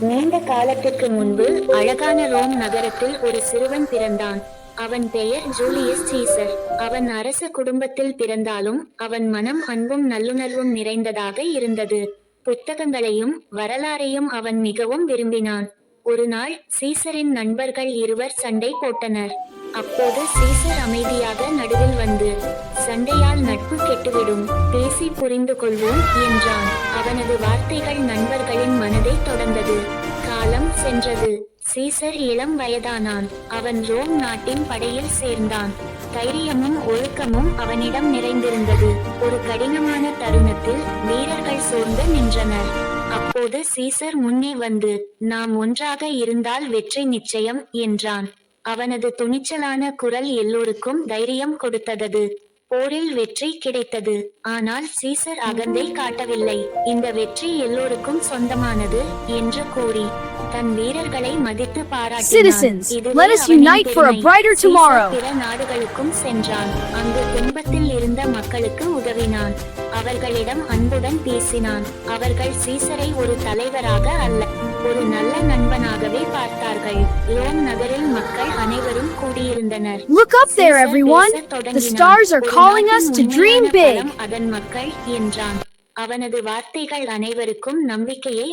நீண்ட காலத்திற்கு முன்பு அழகான ரோம் நகரத்தில் ஒரு சிறுவன் பிறந்தான். அவன் பெயர் ஜூலியஸ் சீசர். அவன் அரச குடும்பத்தில் பிறந்தாலும் அவன் மனம் அன்பும் நல்லுணர்வும் நிறைந்ததாக இருந்தது. புத்தகங்களையும் வரலாறையும் அவன் மிகவும் விரும்பினான். ஒரு நாள் சீசரின் நண்பர்கள் இருவர் சண்டை போட்டனர். அப்போது சீசர் அமைதியாக நடுவில் வந்து, சண்டையால் நட்பு கெட்டுவிடும், பேசி புரிந்து கொள்வோம் என்றான். அவனது வார்த்தைகள் நண்பர்களின் மனதை தொடர்ந்தது. காலம் சென்றது. சீசர் இளம் வயதானான். அவன் ரோம் நாட்டின் படையில் சேர்ந்தான். தைரியமும் ஒழுக்கமும் அவனிடம் நிறைந்திருந்தது. ஒரு கடினமான தருணத்தில் வீரர்கள் சோர்ந்து நின்றனர். அப்போது சீசர் முன்னே வந்து, நாம் ஒன்றாக இருந்தால் வெற்றி நிச்சயம் என்றான். அவனது துணிச்சலான குரல் எல்லோருக்கும் தைரியம் கொடுத்தது. போரில் வெற்றி கிடைத்தது. ஆனால் சீசர் அகந்தை காட்டவில்லை. இந்த வெற்றி எல்லோருக்கும் சொந்தமானது என்று கூறி தன் வீரர்களை மதித்து பாராட்டினான். Citizens, let us unite for a brighter tomorrow. பிற நாடுகளுக்கும் சென்றான். அங்கு துன்பத்தில் இருந்த மக்களுக்கு உதவினான். அவர்களிடம் அன்புடன் பேசினான். அவர்கள் சீசரை ஒரு தலைவராக அல்ல, ஒரு நல்ல நண்பனாகவே பார்த்தார்கள். ரோம் நகரில் மக்கள் அனைவரும் கூடியிருந்தனர். Look up there, everyone. The stars are calling us to dream big. அதன் மக்கள் என்றான். அவனது வார்த்தைகள் அனைவருக்கும் நம்பிக்கையை